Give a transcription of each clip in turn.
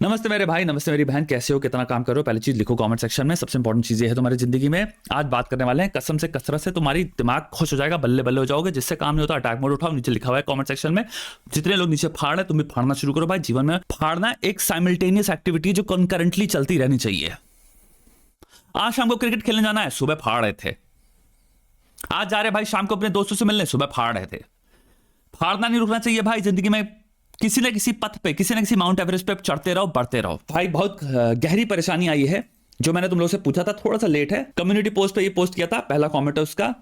नमस्ते मेरे भाई, नमस्ते मेरी बहन, कैसे हो, कितना काम कर रहे हो? पहली चीज लिखो कमेंट सेक्शन में। सबसे इंपॉर्टेंट चीज ये है तुम्हारी जिंदगी में। आज बात करने वाले हैं कसम से कसरत से तुम्हारी दिमाग खुश हो जाएगा, बल्ले बल्ले हो जाओगे। जिससे काम नहीं होता अटैक मोड उठाओ, नीचे लिखा हुआ है कमेंट सेक्शन में। जितने लोग नीचे फाड़ रहे तुम भी फाड़ना शुरू करो भाई। जीवन में फाड़ना एक साइमल्टेनियस एक्टिविटी जो कंकरेंटली चलती रहनी चाहिए। आज शाम को क्रिकेट खेलने जाना है, सुबह फाड़ रहे थे। आज जा रहे भाई शाम को अपने दोस्तों से मिलने, सुबह फाड़ रहे थे। फाड़ना नहीं रुकना चाहिए भाई। जिंदगी में किसी न किसी पथ पे, किसी न किसी माउंट एवरेस्ट पे चढ़ते रहो, बढ़ते रहो भाई। बहुत गहरी परेशानी आई है जो मैंने तुम लोगों से पूछा था, थोड़ा सा लेट है। कम्युनिटी पोस्ट पे ये पोस्ट किया था, पहला कमेंट है उसका।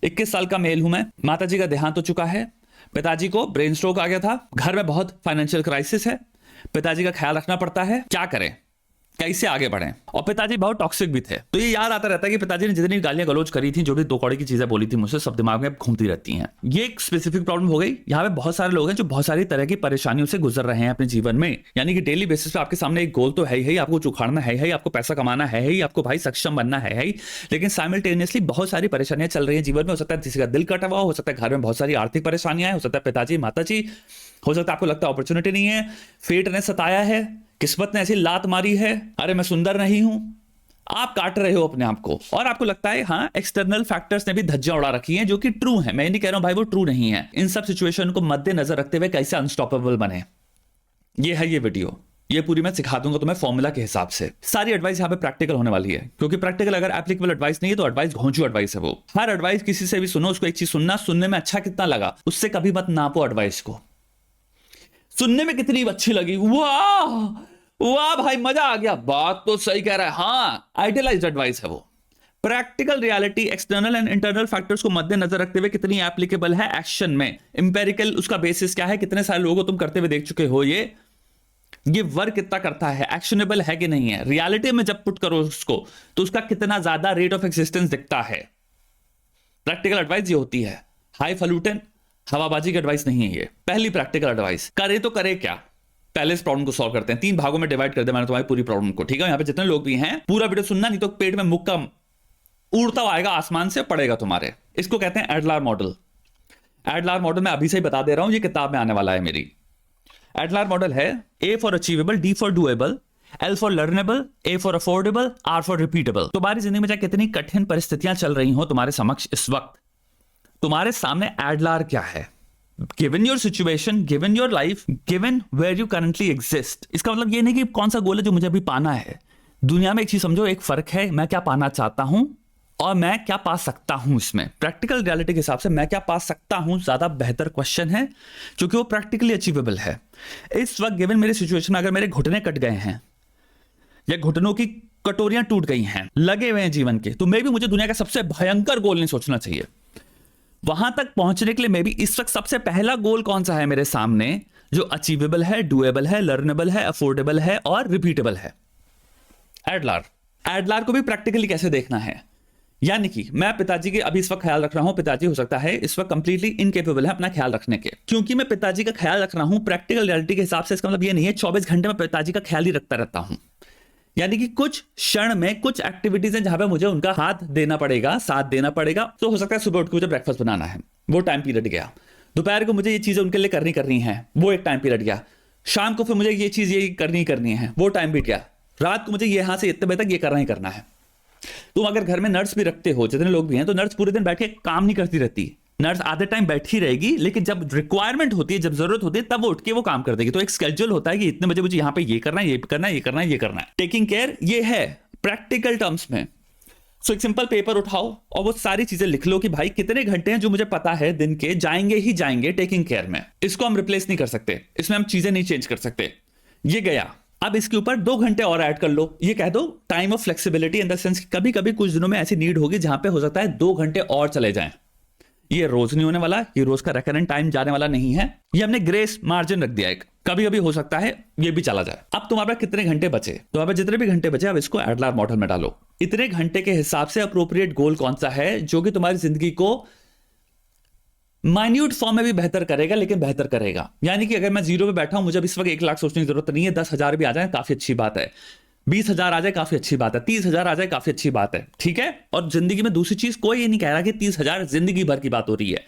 21 साल का मेल हूं मैं, माताजी का देहांत हो चुका है, पिताजी को ब्रेन स्ट्रोक आ गया था, घर में बहुत फाइनेंशियल क्राइसिस है, पिताजी का ख्याल रखना पड़ता है, क्या करें, कैसे आगे बढ़ें। और पिताजी बहुत टॉक्सिक भी थे। तो ये याद आता रहता है कि पिताजी ने जितनी गालियां गलौज करी थी, जो भी दो कौड़ी की चीजें बोली थी मुझसे, सब दिमाग में घूमती रहती हैं। ये एक स्पेसिफिक प्रॉब्लम हो गई। यहाँ पे बहुत सारे लोग हैं जो बहुत सारी तरह की परेशानियों से गुजर रहे हैं अपने जीवन में। यानी कि डेली बेसिस पे आपके सामने एक गोल तो है ही, आपको उखाड़ना है ही, आपको पैसा कमाना है ही, आपको भाई सक्षम बनना है ही, लेकिन साइमल्टेनियसली बहुत सारी परेशानियां चल रही है जीवन में। हो सकता है किसी का दिल कटा हुआ, हो सकता है घर में बहुत सारी आर्थिक परेशानियां, हो सकता है पिताजी माताजी, हो सकता है आपको लगता है अपॉर्चुनिटी नहीं है, फेट ने सताया है, किस्मत ने ऐसी लात मारी है, अरे मैं सुंदर नहीं हूं। आप काट रहे हो अपने आप को और आपको लगता है हाँ एक्सटर्नल फैक्टर्स ने भी धज्जियां उड़ा रखी हैं, जो कि ट्रू है। मैं नहीं कह रहा हूं भाई वो ट्रू नहीं है। इन सब सिचुएशन को मद्देनजर रखते हुए कैसे अनस्टॉपेबल बने, ये है ये वीडियो। ये पूरी मैं सिखा दूंगा तुम्हें फॉर्मूला के हिसाब से। सारी एडवाइस यहाँ पे प्रैक्टिकल होने वाली है, क्योंकि प्रैक्टिकल अगर एप्लीकेबल एडवाइस नहीं है तो एडवाइस घोंचू एडवाइस है वो। हर एडवाइस किसी से भी सुनो, उसको एक चीज सुनना, सुनने में अच्छा कितना लगा उससे कभी मत नापो एडवाइस को। सुनने में कितनी अच्छी लगी, वाह वाह भाई मजा आ गया, बात तो सही कह रहा है, हाँ आइडियलाइज्ड एडवाइस है वो। Practical reality external and internal factors को मद्देनजर रखते हुए कितनी एप्लीकेबल है एक्शन में। इंपेरिकल उसका बेसिस क्या है, कितने सारे लोगों को तुम करते हुए देख चुके हो, ये वर्क कितना करता है, एक्शनेबल है कि नहीं है। रियलिटी में जब पुट करो उसको तो उसका कितना ज्यादा रेट ऑफ एक्सिस्टेंस दिखता है। प्रैक्टिकल एडवाइस ये होती है, हाई फलूटन हवाबाजी की एडवाइस नहीं है ये। पहली प्रैक्टिकल एडवाइस, करे तो करे क्या। पहले इस प्रॉब्लम को सॉल्व करते हैं, 3 भागों में डिवाइड कर दे मैंने तुम्हारी पूरी प्रॉब्लम को, ठीक है। यहाँ पे जितने लोग भी हैं पूरा वीडियो सुनना, नहीं तो पेट में मुक्का उड़ता हुआ आएगा आसमान से, पड़ेगा तुम्हारे। इसको कहते हैं एडलर मॉडल। एडलर मॉडल मैं अभी से ही बता दे रहा हूं, ये किताब में आने वाला है मेरी। एडलर मॉडल है A for achievable, D for doable, L for learnable, A for affordable, R for repeatable. तुम्हारी जिंदगी में चाहे कितनी कठिन परिस्थितियां चल रही हो तुम्हारे समक्ष इस वक्त, तुम्हारे सामने एडलर क्या है। Given your situation, given your life, given where you currently exist, इसका मतलब ये नहीं कि कौन सा गोल है जो मुझे अभी पाना है। दुनिया में एक चीज समझो, एक फर्क है मैं क्या पाना चाहता हूं और मैं क्या पा सकता हूं। इसमें प्रैक्टिकल रियलिटी के हिसाब से मैं क्या पा सकता हूं ज्यादा बेहतर क्वेश्चन है, क्योंकि वो प्रैक्टिकली अचीवेबल है। इस वक्त गिवन मेरी सिचुएशन में अगर मेरे घुटने कट गए हैं या घुटनों की कटोरियां टूट गई हैं, लगे हुए हैं जीवन के, तो मे भी मुझे दुनिया का सबसे भयंकर गोल नहीं सोचना चाहिए। वहां तक पहुंचने के लिए मे भी इस वक्त सबसे पहला गोल कौन सा है मेरे सामने, जो अचीवेबल है, डूएबल है, लर्नेबल है, अफोर्डेबल है और रिपीटेबल है। एडलर को भी प्रैक्टिकली कैसे देखना है। यानी कि मैं पिताजी के अभी इस वक्त ख्याल रख रहा हूं, पिताजी हो सकता है इस वक्त कंप्लीटली इनकेपेबल है अपना ख्याल रखने के। क्योंकि मैं पिताजी का ख्याल रख रहा हूं प्रैक्टिकल रियलिटी के हिसाब से, इसका मतलब ये नहीं है 24 घंटे में पिताजी का ख्याल ही रखता रहता हूं। यानी कि कुछ क्षण में कुछ एक्टिविटीज हैं जहां पे मुझे उनका हाथ देना पड़ेगा, साथ देना पड़ेगा। तो हो सकता है सुबह उठ के मुझे ब्रेकफास्ट बनाना है, वो टाइम पीरियड गया। दोपहर को मुझे ये चीजें उनके लिए करनी है, वो एक टाइम पीरियड गया। शाम को फिर मुझे ये चीज ये करनी है, वो टाइम बीत गया। रात को मुझे यहां से इतने बजे तक ये करना ही करना है। तुम अगर घर में नर्स भी रखते हो, जितने लोग भी हैं, तो नर्स पूरे दिन बैठ के काम नहीं करती रहती। नर्स आधे टाइम बैठी रहेगी, लेकिन जब रिक्वायरमेंट होती है, जब जरूरत होती है, तब वो उठ के वो काम कर देगी। तो एक स्केड्यूल होता है कि इतने बजे मुझे यहाँ पे ये करना है, ये करना है, ये करना है, ये करना है। टेकिंग केयर ये है प्रैक्टिकल टर्म्स में। सो एक सिंपल पेपर उठाओ और वो सारी चीजें लिख लो कि भाई कितने घंटे हैं जो मुझे पता है दिन के जाएंगे ही जाएंगे टेकिंग केयर में। इसको हम रिप्लेस नहीं कर सकते, इसमें हम चीजें नहीं चेंज कर सकते। ये गया, अब इसके ऊपर 2 घंटे और ऐड कर लो। ये कह दो time of flexibility, in the sense कभी कभी कुछ दिनों में ऐसी नीड होगी जहां पे हो सकता है 2 घंटे और चले जाएं। ये रोज नहीं होने वाला, ये रोज का रेकरेंट टाइम जाने वाला नहीं है। ये हमने ग्रेस मार्जिन रख दिया एक, कभी कभी हो सकता है ये भी चला जाए। अब तुम्हारे पास कितने घंटे बचे, तुम्हारे पास जितने भी घंटे बचे अब इसको एडलर मॉडल में डालो। इतने घंटे के हिसाब से अप्रोप्रिएट गोल कौन सा है जो कि तुम्हारी जिंदगी को माइन्यूट फॉर्म में भी बेहतर करेगा, लेकिन बेहतर करेगा। यानी कि अगर मैं 0 पे बैठा हूं, मुझे इस वक्त 1 लाख सोचने की जरूरत नहीं है, 10,000 भी आ जाए काफी अच्छी बात है, 20,000 आ जाए काफी अच्छी बात है, 30,000 आ जाए काफी अच्छी बात है, ठीक है। और जिंदगी में दूसरी चीज कोई ये नहीं कह रहा कि 30,000 जिंदगी भर की बात हो रही है।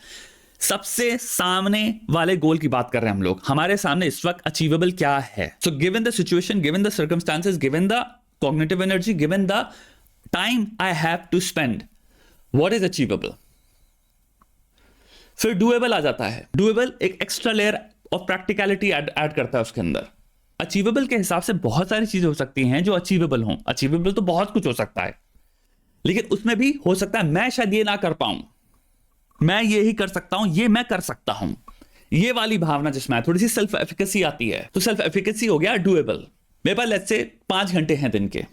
सबसे सामने वाले गोल की बात कर रहे हैं हम लोग, हमारे सामने इस वक्त अचीवेबल क्या है। So given the situation, given the circumstances, given the cognitive energy, given the time I have to spend, what is achievable. फिर डूएबल आ जाता है। डूएबल एक extra layer of practicality add करता है उसके अंदर। अचीवेबल के हिसाब से बहुत सारी चीजें हो सकती हैं जो अचीवेबल हों। अचीवेबल तो बहुत कुछ हो सकता है, लेकिन उसमें भी हो सकता है मैं शायद ये ना कर पाऊं, मैं ये ही कर सकता हूं, ये मैं कर सकता हूं। ये वाली भावना जिसमें थोड़ी सी सेल्फ एफिकेसी आती है, तो सेल्फ एफिकेसी हो गया डूएबल। मेरे पास लेट्स से 5 घंटे हैं दिन के,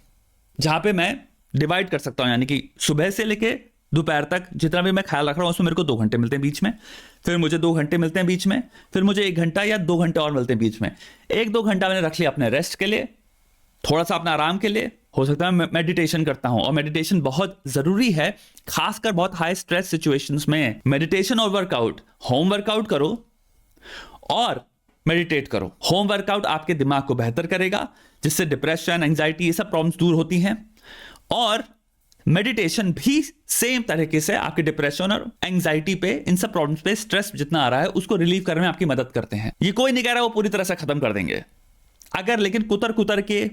जहां पे मैं डिवाइड कर सकता हूं, यानी कि सुबह से लेके दोपहर तक जितना भी मैं ख्याल रख रहा हूं उसमें मेरे को 2 घंटे मिलते हैं बीच में, फिर मुझे 2 घंटे मिलते हैं बीच में, फिर मुझे 1 घंटा या 2 घंटे और मिलते हैं बीच में। 1-2 घंटा मैंने रख लिया अपने रेस्ट के लिए, थोड़ा सा अपना आराम के लिए। हो सकता है मैं मेडिटेशन करता हूं, और मेडिटेशन बहुत जरूरी है, खासकर बहुत हाई स्ट्रेस सिचुएशंस में। मेडिटेशन और वर्कआउट, होम वर्कआउट करो और मेडिटेट करो। होम वर्कआउट आपके दिमाग को बेहतर करेगा, जिससे डिप्रेशन, एंजाइटी, ये सब प्रॉब्लम्स दूर होती हैं। और मेडिटेशन भी सेम तरीके से आपके डिप्रेशन और एंजाइटी पे, इन सब प्रॉब्लम्स पे, स्ट्रेस जितना आ रहा है उसको रिलीव करने में आपकी मदद करते हैं। ये कोई नहीं कह रहा वो पूरी तरह से खत्म कर देंगे, अगर लेकिन कुतर कुतर के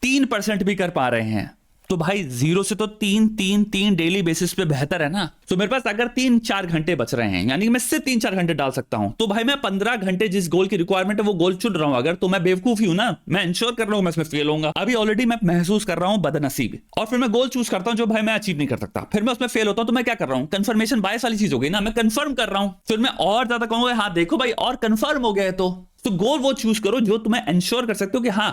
3% भी कर पा रहे हैं तो भाई 0 से तो 3 डेली बेसिस पे बेहतर है ना। तो मेरे पास अगर 3-4 घंटे बच रहे हैं, यानी मैं सिर्फ 3-4 घंटे डाल सकता हूं, तो भाई मैं 15 घंटे जिस गोल की रिक्वायरमेंट है वो गोल चुन रहा हूं। अगर तो मैं बेवकूफ ही हूं ना, मैं इंश्योर कर रहा हूं मैं इसमें फेल होऊंगा। अभी ऑलरेडी मैं महसूस कर रहा हूं बदनसीब, और फिर मैं गोल चूज करता हूं जो भाई मैं अचीव नहीं कर सकता, फिर मैं उसमें फेल होता हूं। तो मैं क्या कर रहा हूं, कंफर्मेशन बायस वाली चीज हो गई ना, मैं कंफर्म कर रहा हूं। फिर मैं और ज्यादा कहूंगा हाँ देखो भाई और कंफर्म हो गया है, तो गोल वो चूज करो जो तुम्हें इंश्योर कर सकते हो कि हाँ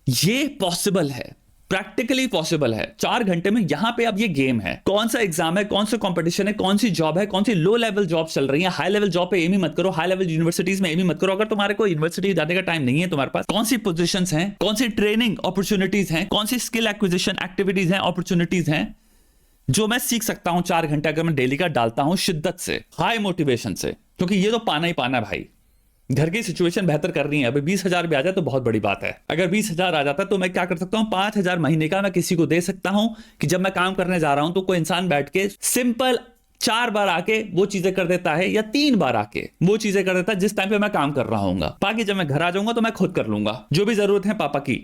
ये पॉसिबल है, प्रैक्टिकली पॉसिबल है। 4 घंटे में यहां पे अब ये गेम है, कौन सा एग्जाम है, कौन सा कंपटीशन है, कौन सी जॉब है, कौन सी लो लेवल जॉब चल रही है। हाई लेवल जॉब पे एम ही मत करो, हाई लेवल यूनिवर्सिटीज में एम ही मत करो। अगर तुम्हारे को यूनिवर्सिटी जाने का टाइम नहीं है तुम्हारे पास, कौन सी पोजीशंस हैं, कौन सी ट्रेनिंग अपॉर्चुनिटीज हैं, कौन सी स्किल एक्विजिशन एक्टिविटीज हैं, अपॉर्चुनिटीज हैं जो मैं सीख सकता हूं 4 घंटे अगर मैं डेली का डालता हूं शिद्दत से, हाई मोटिवेशन से, क्योंकि ये तो पाना ही पाना भाई। घर की सिचुएशन बेहतर करनी है। अभी 20,000 भी आ जाए तो बहुत बड़ी बात है। अगर 20,000 आ जाता तो मैं क्या कर सकता हूं, 5,000 महीने का मैं किसी को दे सकता हूं कि जब मैं काम करने जा रहा हूं तो कोई इंसान बैठ के सिंपल 4 बार आके वो चीजें कर देता है, या 3 बार आके वो चीजें कर देता है जिस टाइम पे मैं काम कर रहा हूंगा। बाकी जब मैं घर आ जाऊंगा तो मैं खुद कर लूंगा जो भी जरूरत है पापा की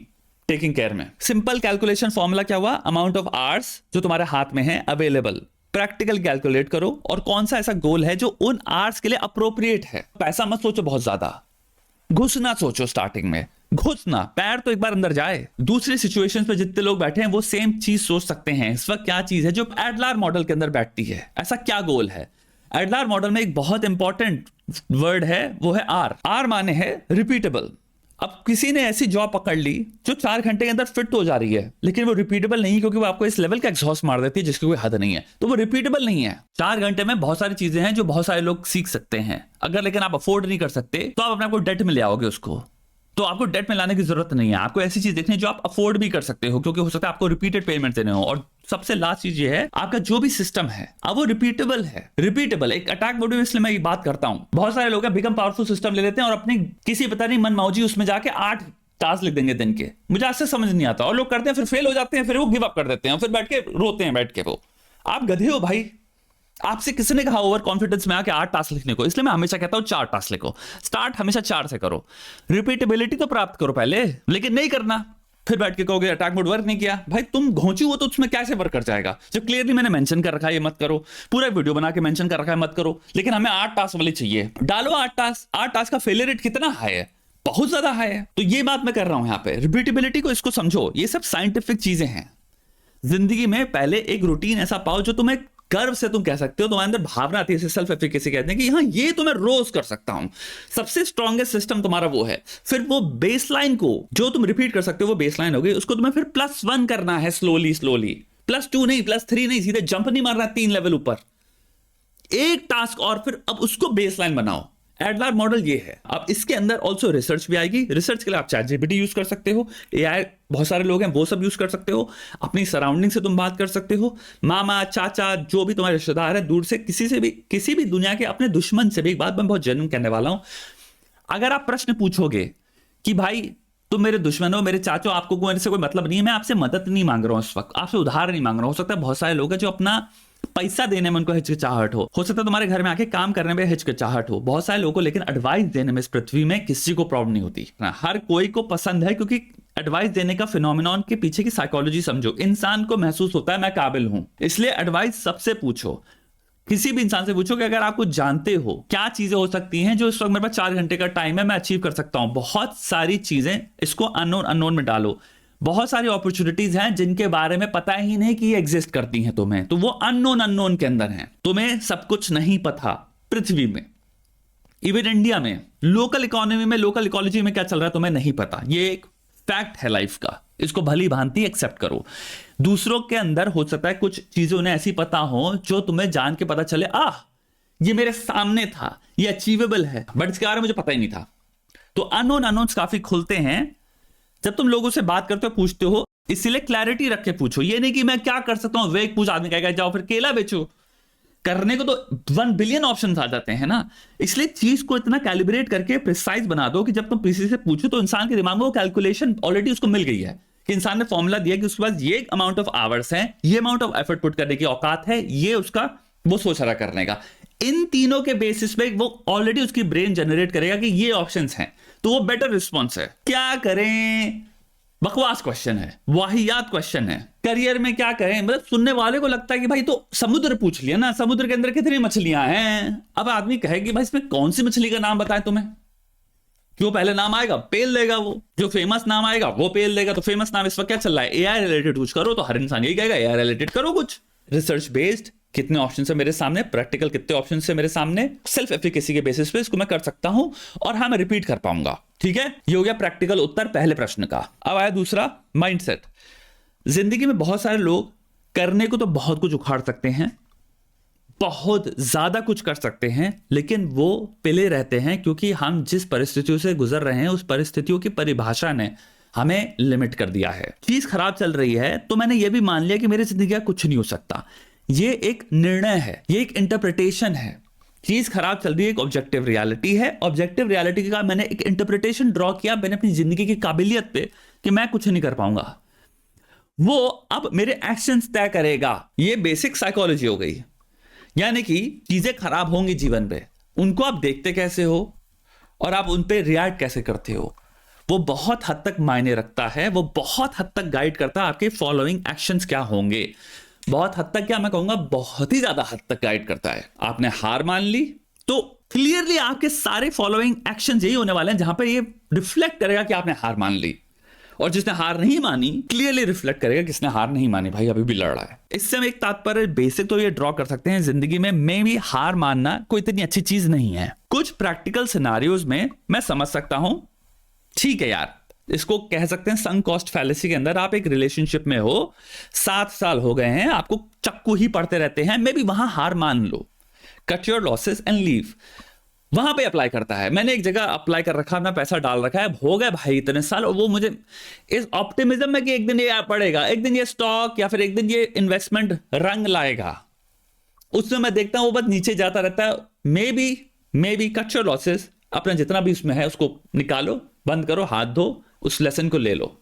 टेकिंग केयर में। सिंपल कैलकुलेशन फॉर्मूला क्या हुआ, अमाउंट ऑफ आवर्स जो तुम्हारे हाथ में है अवेलेबल, प्रैक्टिकल कैलकुलेट करो, और कौन सा ऐसा गोल है जो उन आवर्स के लिए अप्रोप्रिएट है। पैसा मत सोचो बहुत ज्यादा, घुसना सोचो, स्टार्टिंग में घुसना, पैर तो एक बार अंदर जाए। दूसरी सिचुएशंस पे जितने लोग बैठे हैं वो सेम चीज सोच सकते हैं। इस वक्त क्या चीज है जो एडलर मॉडल के अंदर बैठती है, ऐसा क्या गोल है। एडलर मॉडल में एक बहुत इंपॉर्टेंट वर्ड है, वो है आर। आर माने है रिपीटेबल। अब किसी ने ऐसी जॉब पकड़ ली जो 4 घंटे के अंदर फिट हो जा रही है, लेकिन वो रिपीटेबल नहीं, क्योंकि वो आपको इस लेवल का एग्जॉस्ट मार देती है जिसकी कोई हद नहीं है, तो वो रिपीटेबल नहीं है। 4 घंटे में बहुत सारी चीजें हैं जो बहुत सारे लोग सीख सकते हैं। अगर लेकिन आप अफोर्ड नहीं कर सकते तो आप अपने आपको डेट में ले आओगे उसको, तो आपको डेट में लाने की जरूरत नहीं है। आपको ऐसी चीज देखनी है जो आप अफोर्ड भी कर सकते हो, क्योंकि हो सकता है आपको रिपीटेड पेमेंट देने हो। और सबसे लास्ट चीज ये है, आपका जो भी सिस्टम है अब वो रिपीटेबल है। रिपीटेबल एक अटैक मोड में, इसलिए मैं ये बात करता हूं। बहुत सारे लोग बिकम पावरफुल सिस्टम ले लेते हैं और अपने किसी पता नहीं मन मौजी उसमें जाके 8 टास्क लिख देंगे दिन के। मुझे आज से समझ नहीं आता, और लोग करते हैं फिर फेल हो जाते हैं, फिर वो गिव अप कर देते हैं, फिर बैठ के रोते हैं बैठ के। वो आप गधे हो भाई, आपसे किसने कहा ओवर कॉन्फिडेंस में आके 8 टास्क लिखने को। इसलिए मैं हमेशा कहता हूं 4 टास्क लिखो। स्टार्ट हमेशा 4 से करो, रिपीटेबिलिटी तो प्राप्त करो पहले, लेकिन नहीं करना फिर बैठ के कहोगे अटैक मोड वर्क नहीं किया। भाई तुम घोंचू हो तो उसमें कैसे वर्क कर जाएगा, जब क्लियरली मैंने मेंशन कर रखा है ये मत करो, पूरा वीडियो बना के मेंशन कर रखा है मत करो, लेकिन हमें 8 टास्क वाली चाहिए। डालो 8 टास्क। 8 टास्क का फेलियर रेट कितना हाई है, बहुत ज्यादा हाई है। तो ये बात मैं कर रहा हूं यहाँ पे, रिपीटेबिलिटी को इसको समझो। ये सब साइंटिफिक चीजें हैं। जिंदगी में पहले एक रूटीन ऐसा पाओ जो तुम्हें गर्व से तुम कह सकते हो, तुम्हारे अंदर भावना आती है, सेल्फ एफिकेसी कहते हैं कि हाँ ये तो मैं रोज कर सकता हूं। सबसे स्ट्रॉन्गेस्ट सिस्टम तुम्हारा वो है। फिर वो बेसलाइन को जो तुम रिपीट कर सकते हो, वो बेसलाइन हो गई, उसको तुम्हें फिर +1 करना है स्लोली स्लोली। +2 नहीं, +3 नहीं, सीधे जंप नहीं मारना 3 लेवल ऊपर, एक टास्क और फिर अब उसको बेसलाइन बनाओ। एडलर मॉडल ये है। अब इसके अंदर ऑल्सो रिसर्च भी आएगी। रिसर्च के लिए आप ChatGPT यूज कर सकते हो, AI बहुत सारे लोग हैं वो सब यूज कर सकते हो, अपनी सराउंडिंग से तुम बात कर सकते हो, मामा चाचा जो भी तुम्हारे रिश्तेदार है, दूर से किसी से भी, किसी भी दुनिया के अपने दुश्मन से भी। एक बात मैं बहुत जेन्युइन कहने वाला हूं, अगर आप प्रश्न पूछोगे कि भाई तुम मेरे दुश्मन हो, मेरे चाचो, आपको मेरे से कोई मतलब नहीं है, मैं आपसे मदद नहीं मांग रहा हूं इस वक्त, आपसे उधार नहीं मांग रहा हूं। हो सकता है बहुत सारे लोग हैं जो अपना पैसा देने में उनको हिचकिचाहट हो सकता है तुम्हारे घर में आके काम करने में हिचकिचाहट हो बहुत सारे लोगों को, लेकिन एडवाइस देने में इस पृथ्वी में किसी को प्रॉब्लम नहीं होती। हर कोई को पसंद है, क्योंकि एडवाइस देने का फिनोमिनॉन के पीछे की साइकोलॉजी समझो। इंसान को महसूस होता है मैं काबिल हूं, इसलिए एडवाइस सबसे पूछो। किसी भी इंसान से पूछो कि अगर आप कुछ जानते हो क्या चीजें हो सकती हैं जो इस वक्त मेरे पास 4 घंटे का टाइम है मैं अचीव कर सकता हूं। बहुत सारी चीजें, इसको अननोन में डालो। बहुत सारी अपॉर्चुनिटीज हैं जिनके बारे में पता ही नहीं कि ये एग्जिस्ट करती हैं तुम्हें, तो वो अननोन के अंदर हैं। तुम्हें सब कुछ नहीं पता पृथ्वी में, इवन इंडिया में, लोकल इकोनॉमी में, लोकल इकोलॉजी में क्या चल रहा है तुम्हें नहीं पता। ये एक फैक्ट है लाइफ का, इसको भली भांति एक्सेप्ट करो। दूसरों के अंदर हो सकता है कुछ चीजें उन्हें ऐसी पता हो जो तुम्हें जान के पता चले ये मेरे सामने था, ये अचीवेबल है, बट इसके बारे में मुझे पता ही नहीं था। तो अननोन्स काफी खुलते हैं जब तुम लोगों से बात करते हो, पूछते हो। इसीलिए क्लैरिटी रख के पूछो, ये नहीं कि मैं क्या कर सकता हूं, वेग पूछ आदमी कहेगा जाओ फिर केला बेचो। करने को तो 1 बिलियन ऑप्शन आ जाते हैं ना। इसलिए चीज को इतना कैलिब्रेट करके प्रिसाइज बना दो कि जब तुम किसी से पूछो तो इंसान के दिमाग में वो कैलकुलेशन ऑलरेडी उसको मिल गई है कि इंसान ने फॉर्मूला दिया कि उसके पास ये अमाउंट ऑफ आवर्स है, ये अमाउंट ऑफ एफर्ट पुट करने की औकात है, ये उसका वो सोच रहा करने का। इन तीनों के बेसिस पे वो ऑलरेडी उसकी ब्रेन जनरेट करेगा कि ये ऑप्शंस हैं, तो वो बेटर रिस्पॉन्स है। क्या करें? बकवास क्वेश्चन है, वाहियात क्वेश्चन है। करियर में क्या करें? मतलब सुनने वाले को लगता है कि भाई तो समुद्र पूछ लिया ना, समुद्र के अंदर कितनी मछलियां हैं। अब आदमी कहे कि भाई इसमें कौन सी मछली का नाम बताएं तुम्हें? क्यों पहले नाम आएगा पेल देगा, वो जो फेमस नाम आएगा वो पेल देगा। तो फेमस नाम इस वक्त क्या चल रहा है? एआई रिलेटेड कुछ करो, तो हर इंसान यही कहेगा एआई रिलेटेड करो कुछ। रिसर्च बेस्ड कितने ऑप्शन है मेरे सामने, प्रैक्टिकल कितने ऑप्शन है मेरे सामने, सेल्फ एफिकेसी के बेसिस पे इसको मैं कर सकता हूं और हाँ मैं रिपीट कर पाऊंगा। ठीक है, ये हो गया प्रैक्टिकल उत्तर पहले प्रश्न का। अब आया दूसरा, माइंडसेट। जिंदगी में बहुत सारे लोग करने को तो बहुत कुछ उखाड़ सकते हैं, बहुत ज्यादा कुछ कर सकते हैं, लेकिन वो पिले रहते हैं क्योंकि हम जिस परिस्थितियों से गुजर रहे हैं उस परिस्थितियों की परिभाषा ने हमें लिमिट कर दिया है। चीज खराब चल रही है तो मैंने ये भी मान लिया कि मेरी जिंदगी का कुछ नहीं हो सकता। ये एक निर्णय है, ये एक इंटरप्रिटेशन है। चीज खराब चल रही है, एक ऑब्जेक्टिव रियलिटी है। ऑब्जेक्टिव रियलिटी का मैंने एक इंटरप्रिटेशन ड्रॉ किया मैंने अपनी जिंदगी की काबिलियत पे कि मैं कुछ नहीं कर पाऊंगा। वो अब मेरे एक्शंस तय करेगा। ये बेसिक साइकोलॉजी हो गई। यानी कि चीजें खराब होंगी जीवन पे, उनको आप देखते कैसे हो और आप उन पे रिएक्ट कैसे करते हो, वो बहुत हद तक मायने रखता है। वो बहुत हद तक गाइड करता है आपके फॉलोइंग एक्शंस क्या होंगे। बहुत हद तक क्या मैं कहूंगा, बहुत ही ज्यादा हद तक गाइड करता है। आपने हार मान ली तो क्लियरली आपके सारे फॉलोइंग एक्शंस यही होने वाले हैं जहां पे ये रिफ्लेक्ट करेगा कि आपने हार मान ली। और जिसने हार नहीं मानी क्लियरली रिफ्लेक्ट करेगा किसने हार नहीं मानी, भाई अभी भी लड़ रहा है। इससे हम एक तात्पर्य बेसिक तो ये ड्रॉ कर सकते हैं, जिंदगी में भी हार मानना कोई इतनी अच्छी चीज नहीं है। कुछ प्रैक्टिकल सिनारियोज में मैं समझ सकता हूं, ठीक है यार, इसको कह सकते हैं संक कॉस्ट फैलेसी के अंदर। आप एक रिलेशनशिप में हो, 7 साल हो गए हैं, आपको चक्कू ही पड़ते रहते हैं, मे बी वहां हार मान लो, cut your losses and leave. वहां पे अप्लाई करता है। मैंने एक जगह अप्लाई कर रखा, अपना पैसा डाल रखा है, हो गए भाई इतने साल, और वो मुझे इस ऑप्टिमिज्म में कि एक दिन ये पड़ेगा, एक दिन ये स्टॉक या फिर एक दिन ये इन्वेस्टमेंट रंग लाएगा, उसमें मैं देखता हूं वो बस नीचे जाता रहता है। May be cut your losses, अपना जितना भी उसमें है उसको निकालो, बंद करो, हाथ धो, उस लेसन को ले लो।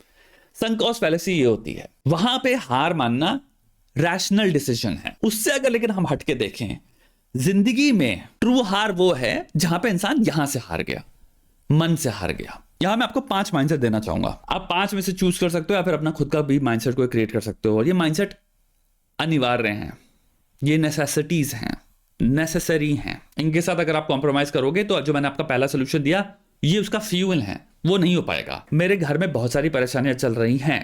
संक कॉस्ट फैलेसी ये होती है। वहां पे हार मानना रैशनल डिसीजन है। उससे अगर लेकिन हम हटके देखें, जिंदगी में ट्रू हार वो है जहां पे इंसान यहां से हार गया, मन से हार गया। यहां मैं आपको 5 माइंडसेट देना चाहूंगा। आप 5 में से चूज कर सकते हो या फिर अपना खुद का भी माइंडसेट को क्रिएट कर सकते हो। और ये माइंडसेट अनिवार्य हैं, ये नेसेसिटीज हैं, नेसेसरी हैं। इनके साथ अगर आप कॉम्प्रोमाइज करोगे तो जो मैंने आपका पहला सोल्यूशन दिया ये उसका फ्यूल है, वो नहीं हो पाएगा। मेरे घर में बहुत सारी परेशानियां चल रही हैं।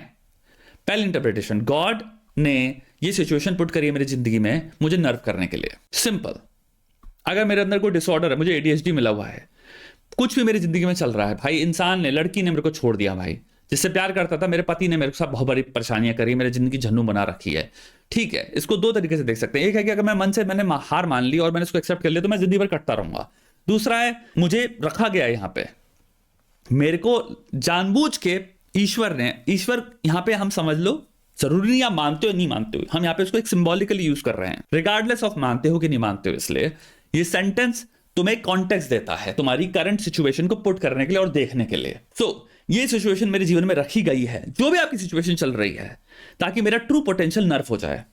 पहली इंटरप्रिटेशन, गॉड ने ये सिचुएशन पुट करी है मेरी जिंदगी में मुझे नर्व करने के लिए। सिंपल। अगर मेरे अंदर कोई डिसऑर्डर है, मुझे ADHD मिला हुआ है, कुछ भी मेरी जिंदगी में चल रहा है, भाई इंसान ने, लड़की ने मेरे को छोड़ दिया, भाई जिससे प्यार करता था, मेरे पति ने मेरे साथ बहुत बड़ी परेशानियां करी, मेरी जिंदगी झन्नू बना रखी है। ठीक है, इसको 2 तरीके से देख सकते हैं। एक है कि अगर मैं मन से मैंने हार मान ली और मैंने इसको एक्सेप्ट कर लिया तो मैं जिंदगी भर कटता रहूंगा। दूसरा है मुझे रखा गया यहां पे, मेरे को जानबूझ के ईश्वर यहां पे हम समझ लो, जरूरी नहीं आप मानते हो नहीं मानते हो, हम यहां पे उसको एक सिंबॉलिकली यूज कर रहे हैं, रिगार्डलेस ऑफ मानते हो कि नहीं मानते हो। इसलिए ये सेंटेंस तुम्हें कॉन्टेक्स्ट देता है तुम्हारी करंट सिचुएशन को पुट करने के लिए और देखने के लिए। ये सिचुएशन मेरे जीवन में रखी गई है, जो भी आपकी सिचुएशन चल रही है, ताकि मेरा ट्रू पोटेंशियल नर्फ हो जाए।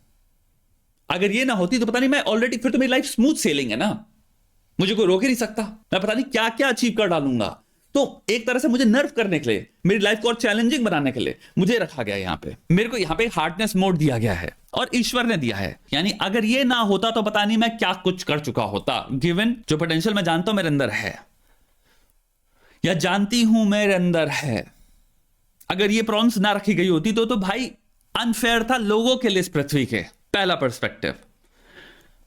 अगर ये ना होती तो पता नहीं मैं ऑलरेडी, फिर तो मेरी लाइफ स्मूथ सेलिंग है ना, मुझे कोई रोक ही नहीं सकता, मैं पता नहीं क्या क्या अचीव कर डालूंगा। तो एक तरह से मुझे नर्व करने के लिए, मेरी लाइफ को और चैलेंजिंग बनाने के लिए मुझे रखा गया है यहां पे, मेरे को यहां पे हार्डनेस मोड दिया गया है और ईश्वर ने दिया है। यानी अगर ये ना होता तो पता नहीं मैं क्या कुछ कर चुका होता, गिवन जो पोटेंशियल मैं जानता हूं मेरे अंदर है या जानती हूं मेरे अंदर है। अगर ये प्रॉब्लम्स ना रखी गई होती तो भाई अनफेयर था लोगों के लिए इस पृथ्वी के। पहला पर्सपेक्टिव,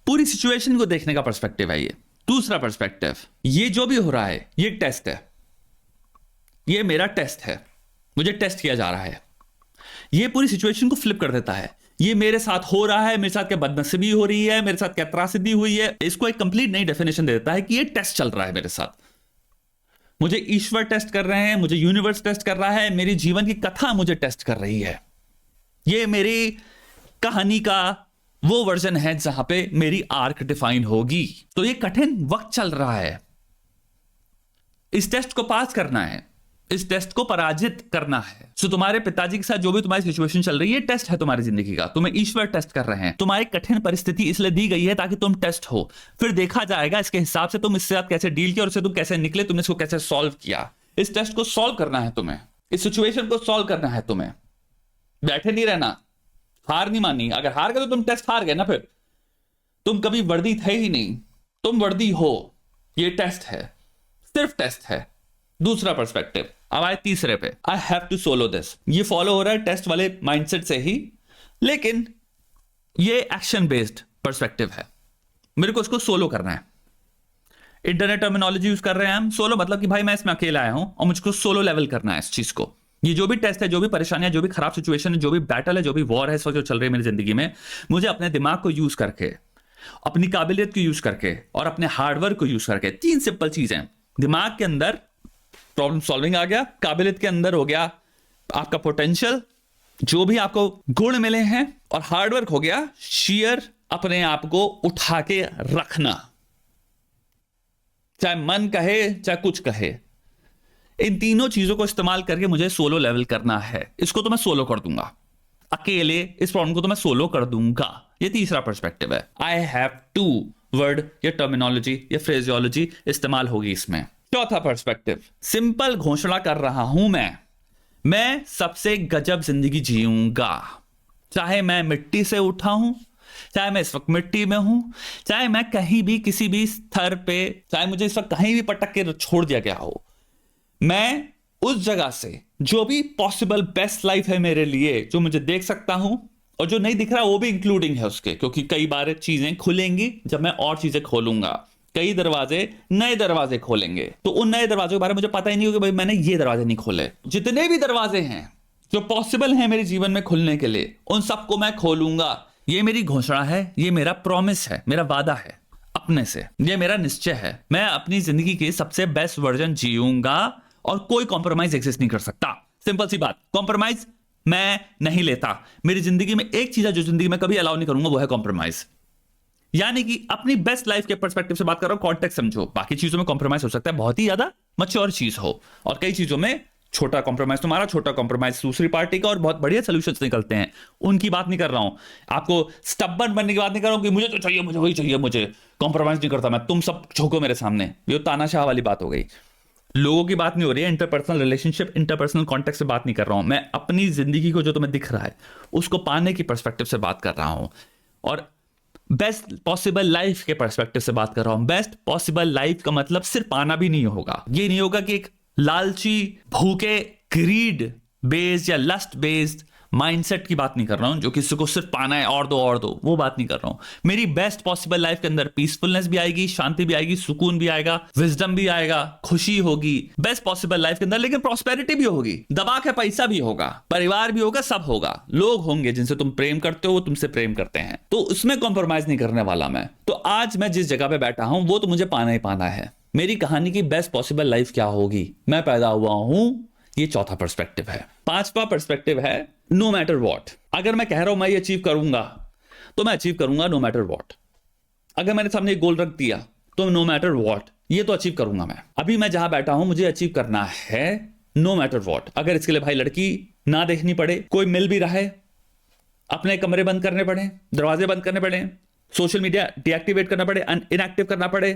पूरी सिचुएशन को देखने का पर्सपेक्टिव है ये। दूसरा पर्सपेक्टिव, ये जो भी हो रहा है ये टेस्ट है, ये मेरा टेस्ट है, मुझे टेस्ट किया जा रहा है। ये पूरी सिचुएशन को फ्लिप कर देता है, ये मेरे साथ हो रहा है, मेरे साथ क्या बदनसीबी हो रही है, मेरे साथ क्या त्रासदी हुई है, इसको एक कंप्लीट नई डेफिनेशन दे देता है कि ये टेस्ट चल रहा है मेरे साथ। मुझे ईश्वर टेस्ट कर रहे हैं, मुझे यूनिवर्स टेस्ट कर रहा है, मेरी जीवन की कथा मुझे टेस्ट कर रही है। ये मेरी कहानी का वो वर्जन है जहां पे मेरी आर्क डिफाइन होगी। तो ये कठिन वक्त चल रहा है, इस टेस्ट को पास करना है, इस टेस्ट को पराजित करना है। सो तुम्हारे पिताजी के साथ जो भी तुम्हारी सिचुएशन चल रही है, टेस्ट है तुम्हारी जिंदगी का, तुम्हें ईश्वर टेस्ट कर रहे हैं। तुम्हारी कठिन परिस्थिति इसलिए दी गई है ताकि तुम टेस्ट हो, फिर देखा जाएगा इसके हिसाब से तुम इससे साथ कैसे डील किया और इससे तुम कैसे निकले, तुमने इसको कैसे सॉल्व किया। इस टेस्ट को सॉल्व करना है तुम्हें, इस सिचुएशन को सॉल्व करना है तुम्हें, बैठे नहीं रहना, हार नहीं माननी। अगर हार गए तो तुम टेस्ट हार गए ना, फिर तुम कभी वर्दी थे ही नहीं, तुम वर्दी हो। ये टेस्ट है, सिर्फ टेस्ट है। दूसरा पर्सपेक्टिव, अब आए तीसरे पे, I have to solo this. ये फॉलो हो रहा है टेस्ट वाले माइंडसेट से ही, लेकिन ये एक्शन बेस्ड पर्सपेक्टिव है, मेरे को इसको सोलो करना है। इंटरनेट टर्मिनोलॉजी यूज कर रहे हैं हम, सोलो मतलब कि भाई मैं इसमें अकेला आया हूं और मुझको सोलो लेवल करना है इस चीज को। ये जो भी टेस्ट है, जो भी परेशानियां, जो भी खराब सिचुएशन है, जो भी बैटल है, जो भी वॉर है इस वक्त जो चल रही है मेरी जिंदगी में, मुझे अपने दिमाग को यूज करके, अपनी काबिलियत को यूज करके और अपने हार्डवर्क को यूज करके, तीन सिंपल चीजें, दिमाग के अंदर प्रॉब्लम सॉल्विंग आ गया, काबिलियत के अंदर हो गया आपका पोटेंशियल, जो भी आपको गुण मिले हैं, और हार्डवर्क हो गया शेयर अपने आप को उठा के रखना, चाहे मन कहे चाहे कुछ कहे। इन तीनों चीजों को इस्तेमाल करके मुझे सोलो लेवल करना है। इसको तो मैं सोलो कर दूंगा, अकेले इस प्रॉब्लम को तो मैं सोलो कर दूंगा। ये तीसरा पर्सपेक्टिव है। आई हैव टू वर्ड या टर्मिनोलॉजी या फ्रेजियोलॉजी इस्तेमाल होगी इसमें। चौथा पर्सपेक्टिव, सिंपल घोषणा कर रहा हूं मैं सबसे गजब जिंदगी जीऊंगा, चाहे मैं मिट्टी से उठा हूं, चाहे मैं इस वक्त मिट्टी में हूं, चाहे मैं कहीं भी किसी भी स्तर पे, चाहे मुझे इस वक्त कहीं भी पटक के छोड़ दिया गया हो, मैं उस जगह से जो भी पॉसिबल बेस्ट लाइफ है मेरे लिए, जो मुझे देख सकता हूं और जो नहीं दिख रहा वो भी इंक्लूडिंग है उसके, क्योंकि कई बार चीजें खुलेंगी जब मैं और चीजें खोलूंगा, कई दरवाजे नए दरवाजे खोलेंगे, तो उन नए दरवाजों के बारे में मुझे पता ही नहीं होगा भाई मैंने ये दरवाजे नहीं खोले। जितने भी दरवाजे हैं जो पॉसिबल हैं मेरे जीवन में खुलने के लिए, उन सबको मैं खोलूंगा। ये मेरी घोषणा है, ये मेरा प्रॉमिस है, मेरा वादा है अपने से, ये मेरा निश्चय है। मैं अपनी जिंदगी के सबसे बेस्ट वर्जन जीऊंगा और कोई कॉम्प्रोमाइज एग्जिस्ट नहीं कर सकता। सिंपल सी बात, कॉम्प्रोमाइज मैं नहीं लेता। मेरी जिंदगी में एक चीज है जो जिंदगी में कभी अलाउ नहीं करूंगा, वो है कॉम्प्रोमाइज। यानी कि अपनी बेस्ट लाइफ के पर्सपेक्टिव से बात कर रहा हूं, कॉन्टेक्स्ट समझो। बाकी चीजों में कॉम्प्रोमाइज हो सकता है, बहुत ही ज्यादा मैच्योर चीज हो, और कई चीजों में छोटा कॉम्प्रोमाइज तुम्हारा, छोटा कॉम्प्रोमाइज दूसरी पार्टी का, और बहुत बढ़िया सॉल्यूशंस निकलते हैं। उनकी बात नहीं कर रहा हूं, आपको स्टबर्न बनने की बात नहीं कर रहा हूं कि मुझे तो चाहिए, मुझे वही चाहिए, मुझे कॉम्प्रोमाइज नहीं करता मैं, तुम सब झोंको मेरे सामने। ये तानाशाह वाली बात हो गई। लोगों की बात नहीं हो रही है, इंटरपर्सनल रिलेशनशिप, इंटरपर्सनल कॉन्टेक्ट से बात नहीं कर रहा हूं मैं। अपनी जिंदगी को जो तुम्हें दिख रहा है उसको पाने की पर्सपेक्टिव से बात कर रहा हूं, और बेस्ट पॉसिबल लाइफ के पर्सपेक्टिव से बात कर रहा हूं। बेस्ट पॉसिबल लाइफ का मतलब सिर्फ पाना भी नहीं होगा। ये नहीं होगा कि एक लालची, भूखे, ग्रीड बेस्ड या लस्ट बेस्ड माइंडसेट की बात नहीं कर रहा हूं, जो किसी को सिर्फ पाना है, और दो, वो बात नहीं कर रहा हूं। मेरी बेस्ट पॉसिबल लाइफ के अंदर पीसफुलनेस भी आएगी, शांति भी आएगी, सुकून भी आएगा, विजडम भी आएगा, खुशी होगी बेस्ट पॉसिबल लाइफ के अंदर, लेकिन प्रॉस्पेरिटी भी होगी, दबा के पैसा भी होगा, परिवार भी होगा, सब होगा, लोग होंगे जिनसे तुम प्रेम करते हो, वो तुमसे प्रेम करते हैं, तो उसमें कॉम्प्रोमाइज नहीं करने वाला मैं। तो आज मैं जिस जगह पे बैठा हूं वो तो मुझे पाना ही पाना है। मेरी कहानी की बेस्ट पॉसिबल लाइफ क्या होगी, मैं पैदा हुआ हूं, ये चौथा पर्सपेक्टिव है। पांचवा पर्सपेक्टिव है नो मैटर व्हाट। अगर मैं कह रहा हूं मैं ये अचीव करूंगा तो मैं अचीव करूंगा नो मैटर व्हाट। अगर मैंने सामने एक गोल रख दिया तो नो मैटर व्हाट ये तो अचीव करूंगा मैं। अभी मैं जहां बैठा हूं मुझे अचीव करना है नो मैटर व्हाट। अगर इसके लिए भाई लड़की ना देखनी पड़े, कोई मिल भी रहा है, अपने कमरे बंद करने पड़े, दरवाजे बंद करने पड़े, सोशल मीडिया डीएक्टिवेट करना पड़े, इनएक्टिव करना पड़े,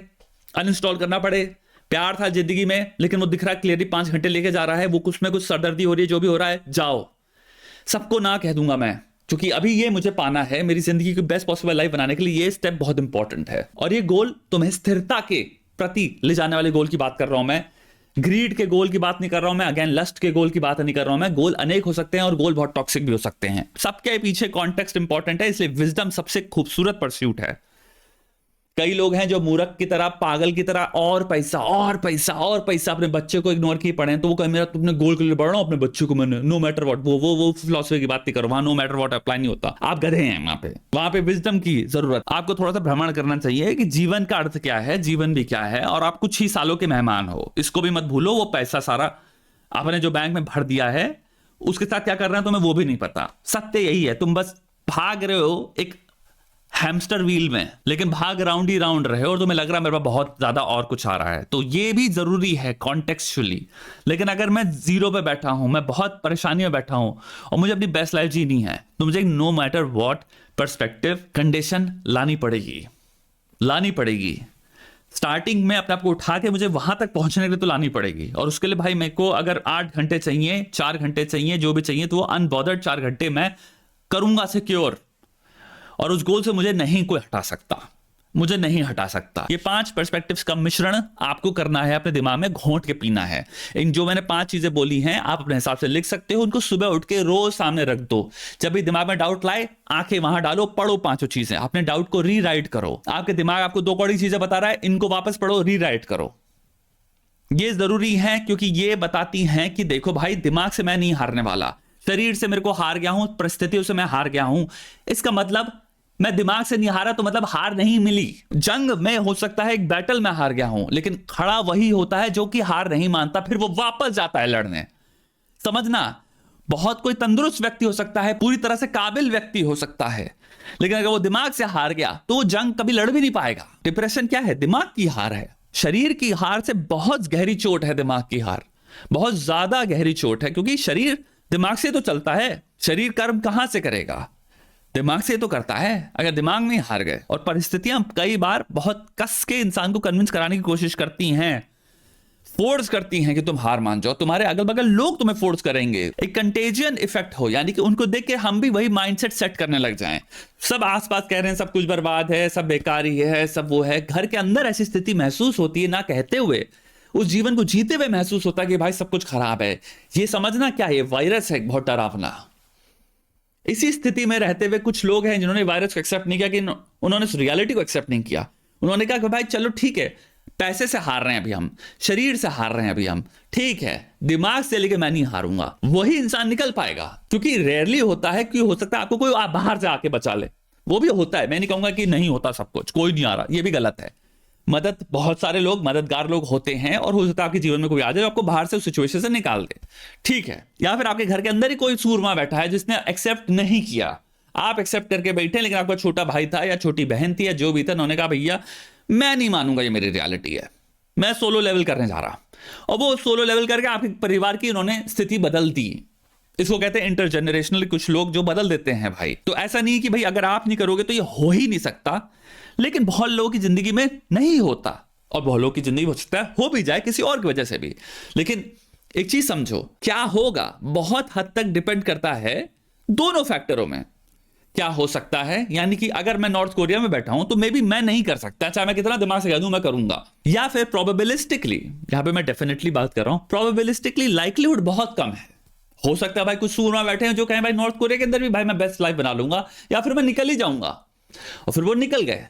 अनइंस्टॉल करना पड़े। प्यार था जिंदगी में, लेकिन वो दिख रहा है क्लियरली 5 घंटे लेके जा रहा है, वो कुछ में कुछ सरदर्दी हो रही है, जो भी हो रहा है, जाओ। सबको ना कह दूंगा मैं, क्योंकि अभी ये मुझे पाना है मेरी जिंदगी की बेस्ट पॉसिबल लाइफ बनाने के लिए। ये स्टेप बहुत इंपॉर्टेंट है, और ये गोल तुम्हें स्थिरता के प्रति ले जाने वाले गोल की बात कर रहा हूं मैं। ग्रीड के गोल की बात नहीं कर रहा हूं मैं, अगेन लस्ट के गोल की बात नहीं कर रहा हूं मैं। गोल अनेक हो सकते हैं और गोल बहुत टॉक्सिक भी हो सकते हैं। सबके पीछे कॉन्टेक्स्ट इंपॉर्टेंट है, इसलिए विजडम सबसे खूबसूरत परस्यूट है। कई लोग हैं जो मूर्ख की तरह, पागल की तरह और पैसा और पैसा और पैसा अपने बच्चे को इग्नोर किए पड़े हैं। तो वो कहे मेरा तुमने गोल के लिए बढ़ रहा हूं अपने बच्चे को मैंने, नो मैटर व्हाट। वो फिलॉसफी की बात नहीं करो, वहां नो मैटर व्हाट अप्लाई नहीं होता। आप गधे हैं वहां पे विजडम की जरूरत। आपको थोड़ा सा भ्रमण करना चाहिए कि जीवन का अर्थ क्या है, जीवन भी क्या है, और आप कुछ ही सालों के मेहमान हो, इसको भी मत भूलो। वो पैसा सारा आपने जो बैंक में भर दिया है, उसके साथ क्या कर रहे हैं तुम्हें वो भी नहीं पता। सत्य यही है, तुम बस भाग रहे हो एक हैमस्टर व्हील में, लेकिन भाग राउंड ही राउंड रहे हो और तुम्हें लग रहा है मेरे पास बहुत ज्यादा और कुछ आ रहा है। तो ये भी जरूरी है कॉन्टेक्चुअली। लेकिन अगर मैं जीरो पे बैठा हूं, मैं बहुत परेशानी में बैठा हूं और मुझे अपनी बेस्ट लाइफ जीनी है, तो मुझे no matter what perspective condition लानी पड़ेगी। स्टार्टिंग में अपने आप को उठा के मुझे वहां तक पहुंचने के लिए तो लानी पड़ेगी। और उसके लिए भाई मेरे को अगर 8 घंटे चाहिए, 4 घंटे चाहिए, जो भी चाहिए, तो वो अनबॉदर्ड 4 घंटे मैं करूंगा सिक्योर। और उस गोल से मुझे नहीं कोई हटा सकता। ये 5 पर्सपेक्टिव्स का मिश्रण आपको करना है, अपने दिमाग में घोंट के पीना है। इन जो मैंने 5 चीजें बोली हैं, आप अपने हिसाब से लिख सकते हो। उनको सुबह उठ के रोज सामने रख दो। जब भी दिमाग में डाउट लाए, आंखें वहां डालो, पढ़ो 5 चीजें, अपने डाउट को रीराइट करो। आपके दिमाग आपको 2 कौड़ी चीजें बता रहा है, इनको वापस पढ़ो, रीराइट करो। ये जरूरी है, क्योंकि ये बताती हैं कि देखो भाई, दिमाग से मैं नहीं हारने वाला, शरीर से मेरे को हार गया हूं, परिस्थितियों से मैं हार गया हूं। इसका मतलब मैं दिमाग से नहीं हारा, तो मतलब हार नहीं मिली। जंग में हो सकता है एक बैटल में हार गया हूं, लेकिन खड़ा वही होता है जो कि हार नहीं मानता, फिर वो वापस जाता है लड़ने। समझना, बहुत कोई तंदुरुस्त व्यक्ति हो सकता है, पूरी तरह से काबिल व्यक्ति हो सकता है, लेकिन अगर वो दिमाग से हार गया तो वो जंग कभी लड़ भी नहीं पाएगा। डिप्रेशन क्या है? दिमाग की हार है। शरीर की हार से बहुत गहरी चोट है दिमाग की हार, बहुत ज्यादा गहरी चोट है, क्योंकि शरीर दिमाग से तो चलता है। शरीर कर्म कहां से करेगा? दिमाग से तो करता है। अगर दिमाग में हार गए, और परिस्थितियां कई बार बहुत कस के इंसान को कन्विंस कराने की कोशिश करती हैं, फोर्स करती हैं कि तुम हार मान जाओ। तुम्हारे अगल बगल लोग तुम्हें फोर्स करेंगे, एक कंटेजियन इफेक्ट हो, यानी कि उनको देख के हम भी वही माइंडसेट सेट करने लग जाएं। सब आसपास कह रहे हैं सब कुछ बर्बाद है, सब बेकार ही है, सब वो है। घर के अंदर ऐसी स्थिति महसूस होती है, ना कहते हुए, उस जीवन को जीते हुए महसूस होता है कि भाई सब कुछ खराब है। ये समझना क्या है, वायरस है बहुत डरावना। इसी स्थिति में रहते हुए कुछ लोग हैं जिन्होंने वायरस को एक्सेप्ट नहीं किया, कि उन्होंने उस रियलिटी को एक्सेप्ट नहीं किया। उन्होंने कहा कि भाई चलो ठीक है, पैसे से हार रहे हैं अभी हम, शरीर से हार रहे हैं अभी हम, ठीक है, दिमाग से लेके मैं नहीं हारूंगा। वही इंसान निकल पाएगा, क्योंकि रेयरली होता है कि हो सकता है आपको कोई बाहर से आके बचा ले, वो भी होता है। मैं नहीं कहूंगा कि नहीं होता सब कुछ, कोई नहीं आ रहा, ये भी गलत है। मदद, बहुत सारे लोग मददगार लोग होते हैं, और हो सकता है आपके जीवन में कोई आ जाए जो आपको बाहर से उस सिचुएशन से निकाल दे, ठीक है। या फिर आपके घर के अंदर ही कोई सूरमा बैठा है जिसने एक्सेप्ट नहीं किया, आप एक्सेप्ट करके बैठे, लेकिन आपका छोटा भाई था या छोटी बहन थी या जो भी था, उन्होंने कहा भैया मैं नहीं मानूंगा, ये मेरी रियलिटी है, मैं सोलो लेवल करने जा रहा। और वो सोलो लेवल करके आपके परिवार की उन्होंने स्थिति बदल दी। इसको कहते हैं इंटरजेनरेशनल, कुछ लोग जो बदल देते हैं भाई। तो ऐसा नहीं कि भाई अगर आप नहीं करोगे तो ये हो ही नहीं सकता, लेकिन बहुत लोगों की जिंदगी में नहीं होता, और बहुत लोगों की जिंदगी हो सकता है हो भी जाए किसी और की वजह से भी। लेकिन एक चीज समझो, क्या होगा बहुत हद तक डिपेंड करता है दोनों फैक्टरों में। क्या हो सकता है, यानी कि अगर मैं नॉर्थ कोरिया में बैठा हूं तो मे बी मैं नहीं कर सकता, चाहे मैं कितना दिमाग से कह दूं मैं करूंगा। या फिर प्रोबेबिलिस्टिकली, यहां पे मैं डेफिनेटली बात कर रहा हूं, प्रोबेबिलिस्टिकली लाइक्लीहुड बहुत कम है। हो सकता है भाई कुछ सूरमा बैठे हैं जो कहें भाई नॉर्थ कोरिया के अंदर भी भाई मैं बेस्ट लाइफ बना लूंगा, या फिर मैं निकल ही जाऊंगा। और फिर वो निकल गए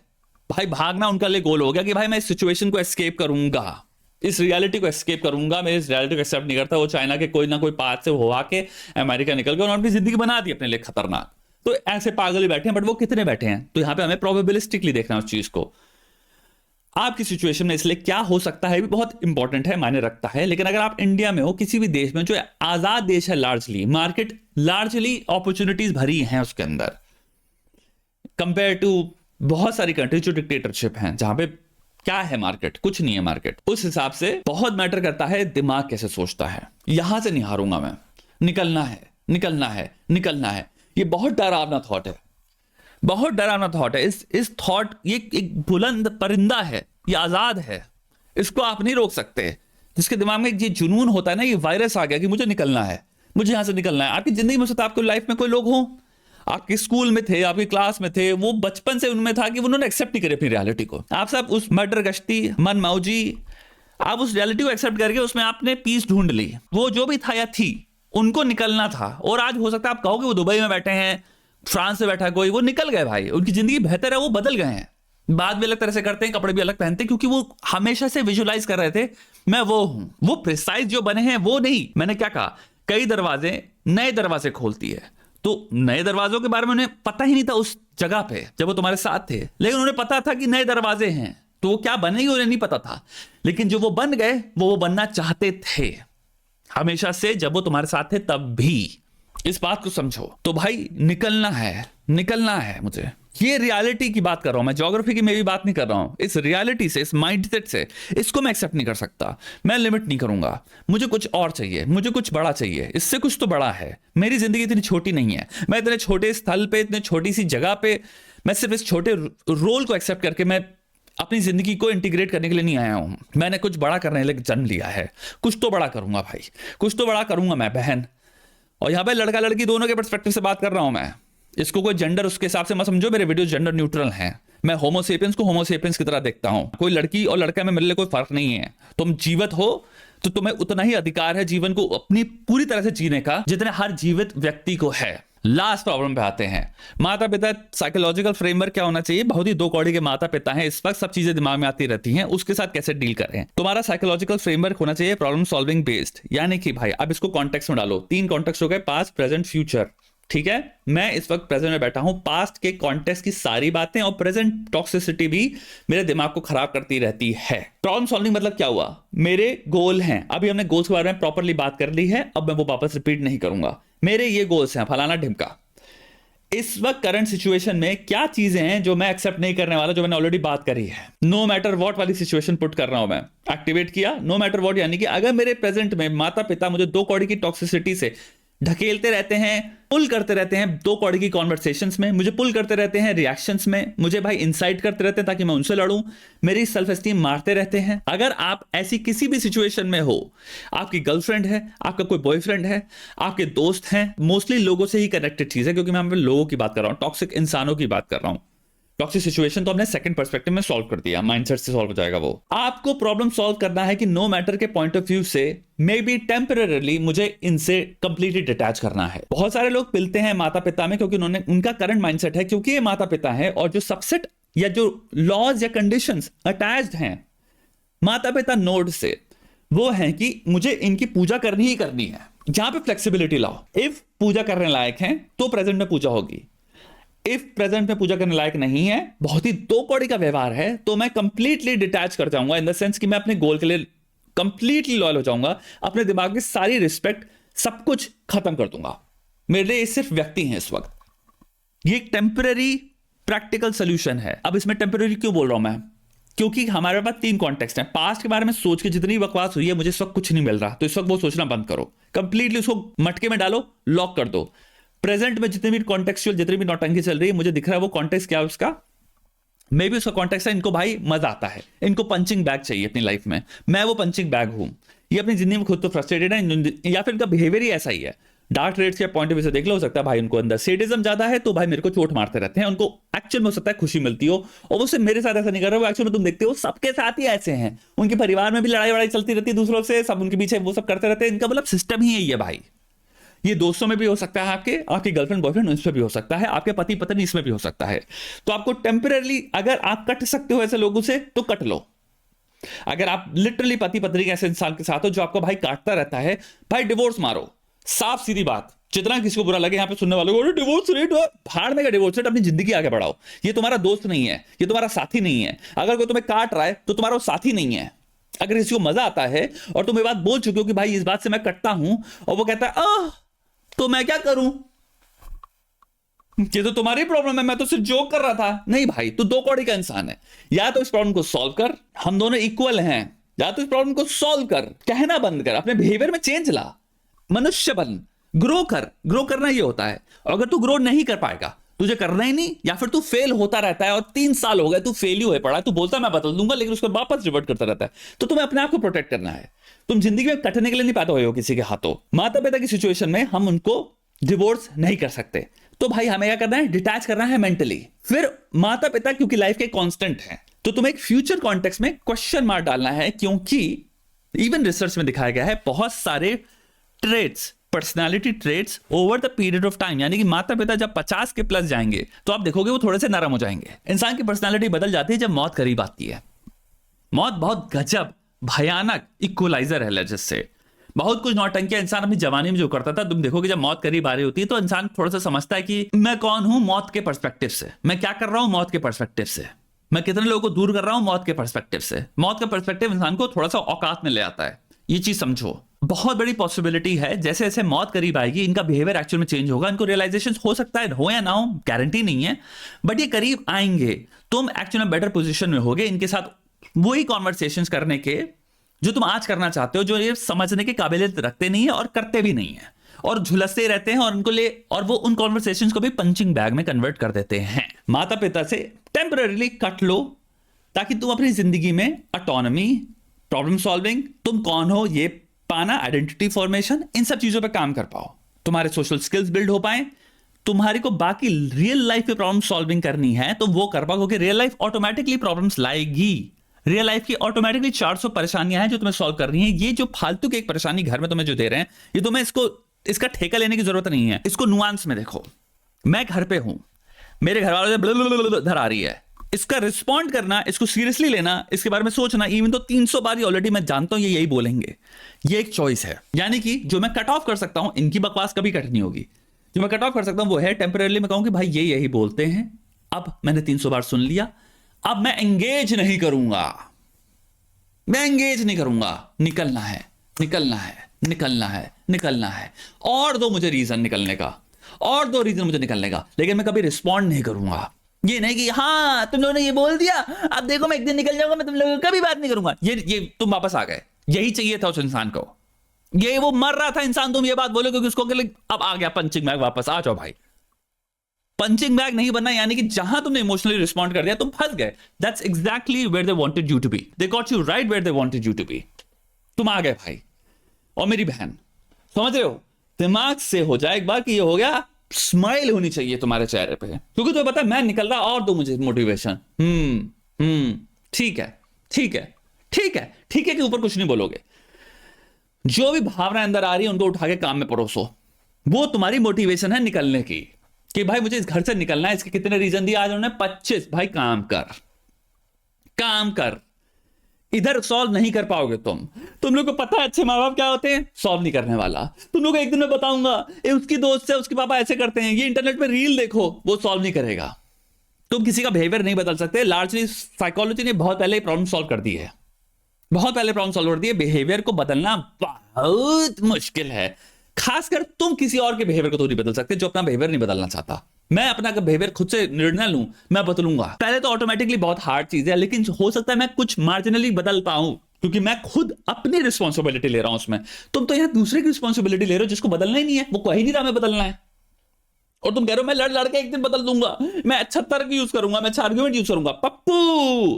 भाई, भागना उनका लिए गोल हो गया कि भाई मैं इस सिचुएशन को एस्केप करूंगा, इस रियलिटी को एस्केप करूंगा, मैं इस रियलिटी को एक्सेप्ट नहीं करता। वो चाइना के कोई ना कोई पाथ से होवा के अमेरिका निकल गए, उन्होंने अपनी जिंदगी बना दी अपने लिए खतरनाक। तो ऐसे पागल ही बैठे हैं, बट वो कितने बैठे हैं? तो यहां पे हमें प्रोबेबिलिस्टिकली देखना है उस चीज को। आपकी सिचुएशन में इसलिए क्या हो सकता है भी बहुत इंपॉर्टेंट है, मायने रखता है। लेकिन अगर आप इंडिया में हो, किसी भी देश में जो आजाद देश है, लार्जली मार्केट, लार्जली अपॉर्चुनिटीज भरी हैं उसके अंदर, कंपेयर टू बहुत सारी कंट्री जो डिक्टेटरशिप हैं, जहां पे क्या है मार्केट, कुछ नहीं है मार्केट। उस हिसाब से बहुत मैटर करता है दिमाग कैसे सोचता है। यहां से नहीं हारूंगा मैं, निकलना है, निकलना है, निकलना है। ये बहुत डरावना थॉट है, बहुत डरावना थॉट है। इस थॉट, ये एक बुलंद परिंदा है, ये आजाद है, इसको आप नहीं रोक सकते। जिसके दिमाग में ये जुनून होता है ना, ये वायरस आ गया कि मुझे निकलना है, मुझे यहां से निकलना है। आपकी जिंदगी में हो सकता है, आपको लाइफ में कोई लोग हों, आपके स्कूल में थे, आपकी क्लास में थे, वो बचपन से उनमें था कि उन्होंने एक्सेप्ट नहीं करे अपनी रियलिटी को। आप सब उस मर्डर गश्ती मन मौजी, आप उस रियलिटी को एक्सेप्ट करके उसमें आपने पीस ढूंढ ली। वो जो भी था या थी, उनको निकलना था। और आज हो सकता है आप कहोगे वो दुबई में बैठे हैं, फ्रांस से बैठा कोई, वो निकल गए भाई, उनकी जिंदगी बेहतर है, वो बदल गए हैं, बात भी अलग तरह से करते हैं, कपड़े भी अलग पहनते हैं, क्योंकि वो हमेशा से विजुलाइज कर रहे थे मैं वो हूं। वो प्रिसाइज जो बने हैं वो नहीं। मैंने क्या कहा, कई दरवाजे नए दरवाजे खोलती है। तो नए दरवाजों के बारे में उन्हें पता ही नहीं था उस जगह पे जब वो तुम्हारे साथ थे, लेकिन उन्हें पता था कि नए दरवाजे हैं, तो वो क्या बनेगी उन्हें नहीं पता था। लेकिन जो वो बन गए, वो बनना चाहते थे हमेशा से, जब वो तुम्हारे साथ थे तब भी। इस बात को समझो। तो भाई निकलना है, निकलना है मुझे। ये रियलिटी की बात कर रहा हूं मैं, ज्योग्राफी की मैं भी बात नहीं कर रहा हूं। इस रियलिटी से, इस माइंडसेट से, इसको मैं एक्सेप्ट नहीं कर सकता। मैं लिमिट नहीं करूंगा, मुझे कुछ और चाहिए, मुझे कुछ बड़ा चाहिए, इससे कुछ तो बड़ा है। मेरी जिंदगी इतनी छोटी नहीं है, मैं इतने छोटे स्थल पे, इतने छोटी सी जगह पे, मैं सिर्फ इस छोटे रोल को एक्सेप्ट करके मैं अपनी जिंदगी को इंटीग्रेट करने के लिए नहीं आया हूं। मैंने कुछ बड़ा करने के लिए जन्म लिया है, कुछ तो बड़ा करूंगा भाई, कुछ तो बड़ा करूंगा मैं बहन। और यहां पे लड़का लड़की दोनों के पर्सपेक्टिव से बात कर रहा हूं मैं। इसको कोई जेंडर उसके हिसाब से मत समझो, मेरे वीडियो जेंडर न्यूट्रल हैं। मैं होमोसेपियंस को होमोसेपियंस की तरह देखता हूं। कोई लड़की और लड़का में मेरे लिए कोई फर्क नहीं है। तुम जीवित हो तो तुम्हें उतना ही अधिकार है जीवन को अपनी पूरी तरह से जीने का, जितने हर जीवित व्यक्ति को है। लास्ट प्रॉब्लम पे आते हैं, माता पिता। साइकोलॉजिकल फ्रेमवर्क क्या होना चाहिए? बहुत ही दो कौड़ी के माता पिता हैं, इस वक्त सब चीजें दिमाग में आती रहती हैं, उसके साथ कैसे डील करें। तुम्हारा साइकोलॉजिकल फ्रेमवर्क होना चाहिए प्रॉब्लम सॉल्विंग बेस्ड, यानी कि भाई अब इसको कॉन्टेक्स्ट में डालो। 3 कॉन्टेक्स्ट हो गए, पास्ट, प्रेजेंट, फ्यूचर। ठीक है, मैं इस वक्त प्रेजेंट में बैठा हूं, पास्ट के कॉन्टेक्स्ट की सारी बातें और प्रेजेंट टॉक्सिसिटी भी मेरे दिमाग को खराब करती रहती है। प्रॉब्लम सॉल्विंग मतलब क्या हुआ? मेरे गोल हैं, अभी हमने गोल्स के बारे में प्रॉपर्ली बात कर ली है, अब मैं वो वापस रिपीट नहीं करूंगा। मेरे ये गोल्स हैं, फलाना ढिमका। इस वक्त करंट सिचुएशन में क्या चीजें हैं जो मैं एक्सेप्ट नहीं करने वाला, जो मैंने ऑलरेडी बात करी है। नो मैटर वॉट वाली सिचुएशन पुट कर रहा हूं मैं, एक्टिवेट किया नो मैटर वॉट, यानी कि अगर मेरे प्रेजेंट में माता पिता मुझे 2 कौड़ी की टॉक्सिसिटी से ढकेलते रहते हैं, पुल करते रहते हैं 2 कौड़ी की कॉन्वर्सेशंस में, मुझे पुल करते रहते हैं रिएक्शंस में, मुझे भाई इंसाइट करते रहते हैं ताकि मैं उनसे लड़ूं, मेरी सेल्फ एस्टीम मारते रहते हैं। अगर आप ऐसी किसी भी सिचुएशन में हो, आपकी गर्लफ्रेंड है, आपका कोई बॉयफ्रेंड है, आपके दोस्त हैं, मोस्टली लोगों से ही कनेक्टेड चीज है, क्योंकि मैं यहाँ पे लोगों की बात कर रहा हूं, टॉक्सिक इंसानों की बात कर रहा हूं। टॉक्सिक सिचुएशन तो हमने सेकंड पर्सपेक्टिव में सॉल्व कर दिया, माइंडसेट से सॉल्व हो जाएगा वो। आपको प्रॉब्लम सॉल्व करना है कि नो मैटर के पॉइंट ऑफ व्यू से मे बी टेम्पररीली मुझे इनसे कंप्लीटली डिटैच करना है। बहुत सारे लोग पिलते हैं माता पिता में, क्योंकि उन्होंने, उनका करंट माइंडसेट है, क्योंकि ये माता पिता है और जो सबसेट या जो लॉज या कंडीशंस अटैच्ड हैं माता पिता नोड से, वो है कि मुझे इनकी पूजा करनी ही करनी है। जहां पे फ्लेक्सिबिलिटी लाओ, इफ पूजा करने लायक है तो प्रेजेंट में पूजा होगी, इफ प्रेजेंट में पूजा करने लायक नहीं है, बहुत ही 2 कौड़ी का व्यवहार है, तो मैं कंप्लीटली डिटैच कर जाऊंगा, इन द सेंस कि मैं अपने गोल के लिए कंप्लीटली लॉयल हो जाऊंगा, अपने दिमाग की सारी रिस्पेक्ट, सब कुछ खत्म कर दूंगा। मेरे लिए सिर्फ व्यक्ति हैं इस वक्त। ये एक टेम्पररी प्रैक्टिकल सोल्यूशन है। अब इसमें टेम्पररी क्यों बोल रहा हूं मैं? क्योंकि हमारे पास 3 कॉन्टेक्स्ट हैं। पास्ट के बारे में सोच के जितनी बकवास हुई है, मुझे इस वक्त कुछ नहीं मिल रहा, तो इस वक्त वो सोचना बंद करो, कंप्लीटली उसको मटके में डालो, लॉक कर दो। प्रेजेंट में जितने भी कॉन्टेक्चुअल, जितनी भी नौटंकी चल रही है, मुझे दिख रहा है वो कॉन्टेक्स्ट क्या है उसका, मे भी उसका कॉन्टेक्स्ट है, इनको भाई मजा आता है, इनको पंचिंग बैग चाहिए अपनी लाइफ में, मैं वो पंचिंग बैग हूं। ये अपनी जिंदगी में खुद तो फ्रस्ट्रेटेड है, या फिर इनका बिहेवियर ही ऐसा ही है। डार्क रेड्स के पॉइंट ऑफ व्यू से देख लो, हो सकता है भाई उनको अंदर सेडिज्म ज्यादा है, तो भाई मेरे को चोट मारते रहते हैं, उनको एक्चुअल में हो सकता है खुशी मिलती हो, और वो सिर्फ मेरे साथ ऐसा नहीं कर रहे, वो एक्चुअल में तुम देखते हो सबके साथ ही ऐसे हैं, उनके परिवार में भी लड़ाई वड़ाई चलती रहती है दूसरों से, सब उनके पीछे वो सब करते रहते हैं, इनका मतलब सिस्टम ही यही है भाई। ये दोस्तों में भी हो सकता है, आपके गर्लफ्रेंड बॉयफ्रेंड इसमें भी हो सकता है, आपके पति पत्नी इसमें भी हो सकता है। तो आपको टेम्पररी, अगर आप कट सकते हो ऐसे लोगों से तो कट लो। अगर आप लिटरली पति पत्नी के ऐसे इंसान के साथ हो जो आपको भाई काटता रहता है, भाई डिवोर्स मारो, साफ सीधी बात। जितना किसी को बुरा लगे यहाँ पे सुनने वालों को, डिवोर्स रेट भाड़ में का डिवोर्स रेट, अपनी जिंदगी आगे बढ़ाओ। ये तुम्हारा दोस्त नहीं है, ये तुम्हारा साथी नहीं है। अगर कोई तुम्हें काट रहा है तो तुम्हारा साथी नहीं है। अगर किसी को मजा आता है और तुम ये बात बोल चुके हो कि भाई इस बात से मैं कटता हूं, और वो कहता है तो मैं क्या करूं, ये तो तुम्हारी प्रॉब्लम है, मैं तो सिर्फ जोक कर रहा था। नहीं भाई, तू 2 कौड़ी का इंसान है। या तो इस प्रॉब्लम को सॉल्व कर, हम दोनों इक्वल हैं, या तो इस प्रॉब्लम को सॉल्व कर, कहना बंद कर, अपने बिहेवियर में चेंज ला, मनुष्य बन, ग्रो कर, ग्रो करना ये होता है। अगर तू ग्रो नहीं कर पाएगा, तुझे करना ही नहीं, या फिर तू फेल होता रहता है और 3 साल हो गए तू फेल ही हुए पड़ा, तू बोलता है मैं बदल दूंगा लेकिन उसको वापस रिवर्ट करता रहता है, तो तुम्हें अपने आप को प्रोटेक्ट करना है। तुम जिंदगी में कटने के लिए नहीं पैदा हुए हो किसी के हाथों। माता पिता की सिचुएशन में हम उनको डिवोर्स नहीं कर सकते, तो भाई हमें क्या करना है, डिटैच करना है मेंटली। फिर माता पिता क्योंकि लाइफ के कांस्टेंट हैं, तो तुम्हें एक फ्यूचर कॉन्टेक्स्ट में क्वेश्चन मार्क डालना है, क्योंकि इवन रिसर्च में दिखाया गया है बहुत सारे traits, personality traits over the period of time, यानी कि माता पिता जब 50 के प्लस जाएंगे तो आप देखोगे वो थोड़े से नरम हो जाएंगे। इंसान की पर्सनालिटी बदल जाती है जब मौत करीब आती है। मौत बहुत गजब भयानक इक्वलाइजर है जिससे बहुत कुछ नौटंकियां इंसान अपनी जवानी में जो करता था, तुम देखोगे जब मौत करीब आ रही होती है तो इंसान थोड़ा सा समझता है कि मैं कौन हूं मौत के पर्सपेक्टिव से, मैं क्या कर रहा हूं मौत के पर्सपेक्टिव से, मैं कितने लोगों को दूर कर रहा हूं मौत के पर्सपेक्टिव से। मौत का पर्सपेक्टिव इंसान को थोड़ा सा औकात में ले आता है, ये चीज समझो। बहुत बड़ी पॉसिबिलिटी है जैसे जैसे मौत करीब आएगी इनका बिहेवियर एक्चुअल में चेंज होगा, इनको रियलाइजेशन हो सकता है हो या ना हो, गारंटी नहीं है, बट ये करीब आएंगे। तुम एक्चुअल में बेटर पोजीशन में होगे इनके साथ वही कॉन्वर्सेशंस करने के जो तुम आज करना चाहते हो, जो ये समझने की काबिलियत रखते नहीं है और करते भी नहीं है और झुलसते रहते हैं, और उनको ले और वो उन कॉन्वर्सेशंस को भी पंचिंग बैग में कन्वर्ट कर देते हैं। माता पिता से टेम्पररीली कट लो ताकि तुम अपनी जिंदगी में ऑटोनॉमी, प्रॉब्लम सॉल्विंग, तुम कौन हो ये पाना, आइडेंटिटी फॉर्मेशन, इन सब चीजों पे काम कर पाओ, तुम्हारे सोशल स्किल्स बिल्ड हो पाए, तुम्हारी को बाकी रियल लाइफ में प्रॉब्लम सॉल्विंग करनी है तो वो कर पाओ, क्योंकि रियल लाइफ ऑटोमेटिकली प्रॉब्लम्स लाएगी। रियल लाइफ की ऑटोमेटिकली 400 परेशानियां हैं जो तुम्हें सॉल्व करनी है। ये जो फालतू की एक परेशानी घर में तुम्हें जो दे रहे हैं, ये तुम्हें इसका ठेका लेने की जरूरत नहीं है। इसको नुआंस में देखो, मैं घर पे हूं, मेरे घर वालों से धर आ रही है, इसका रिस्पॉन्ड करना, इसको सीरियसली लेना, इसके बारे में सोचना, इवन तो 300 बार ऑलरेडी मैं जानता हूं ये यही बोलेंगे, ये एक चॉइस है। यानी कि जो मैं कट ऑफ कर सकता हूं, इनकी बकवास कभी कट नहीं होगी, जो मैं कट ऑफ कर सकता हूं वो है टेम्परेरी मैं कहूं कि भाई ये यही बोलते हैं, अब मैंने 300 बार सुन लिया, अब मैं एंगेज नहीं करूंगा, मैं एंगेज नहीं करूंगा, निकलना है, निकलना है, निकलना है, निकलना है, और दो मुझे रीजन निकलने का, और दो रीजन मुझे निकलने का, लेकिन मैं कभी रिस्पॉन्ड नहीं करूंगा। ये नहीं कि हाँ तुम लोगों ने ये बोल दिया अब देखो मैं एक दिन निकल जाऊंगा, मैं तुम लोगों को कभी बात नहीं करूंगा, ये तुम वापस आ गए। यही चाहिए था उस इंसान को, ये वो मर रहा था इंसान, तुम ये बात बोलो क्योंकि उसको अब आ गया पंचिंग बैग, वापस आ जाओ भाई। पंचिंग बैग नहीं बनना, यानी कि जहां तुमने इमोशनली रिस्पॉन्ड कर दिया तुम फंस गए। That's exactly where they wanted you to be, they got you right where they wanted you to be. तुम आ गए भाई। और मेरी बहन, समझ रहे हो, दिमाग से हो जाए एक बार कि ये हो गया, स्माइल होनी चाहिए तुम्हारे चेहरे पे, क्योंकि तुम्हें पता है मैं निकल रहा, और दो मुझे मोटिवेशन। ठीक है, ठीक है, ठीक है, ठीक है के ऊपर कुछ नहीं बोलोगे। जो भी भावना अंदर आ रही है उनको उठा के काम में परोसो, वो तुम्हारी मोटिवेशन है निकलने की, कि भाई मुझे इस घर से निकलना है। इसके कितने रीजन दिए आज उन्होंने? 25। भाई काम कर, काम कर, इधर सॉल्व नहीं कर पाओगे तुम लोग को पता है अच्छे माँ बाप क्या होते हैं, सॉल्व नहीं करने वाला। तुम लोग को एक दिन में बताऊंगा ये उसकी दोस्त है, उसके पापा ऐसे करते हैं, ये इंटरनेट पे रील देखो, वो सॉल्व नहीं करेगा। तुम किसी का बिहेवियर नहीं बदल सकते। लार्जली साइकोलॉजी ने बहुत पहले प्रॉब्लम सॉल्व कर दी है, बहुत पहले प्रॉब्लम सॉल्व कर दी है। बिहेवियर को बदलना बहुत मुश्किल है, खासकर तुम किसी और के बिहेवियर को तो नहीं बदल सकते जो अपना बिहेवियर नहीं बदलना चाहता। मैं अपना बिहेवियर खुद से निर्णय लूं, मैं बदलूंगा, पहले तो ऑटोमेटिकली बहुत हार्ड चीज है, लेकिन हो सकता है मैं कुछ मार्जिनली बदल पाऊं, क्योंकि मैं खुद अपनी रिस्पॉन्सिबिलिटी ले रहा हूं उसमें। तुम तो यहां दूसरे की रिस्पॉन्सिबिलिटी ले रहे हो जिसको बदलना ही नहीं है, वो कह ही नहीं रहा मैं बदलना है, और तुम कह रहे हो मैं लड़ के एक दिन बदल दूंगा, मैं अच्छा तर्क यूज करूंगा, मैं अच्छा आर्ग्यूमेंट यूज करूंगा। पप्पू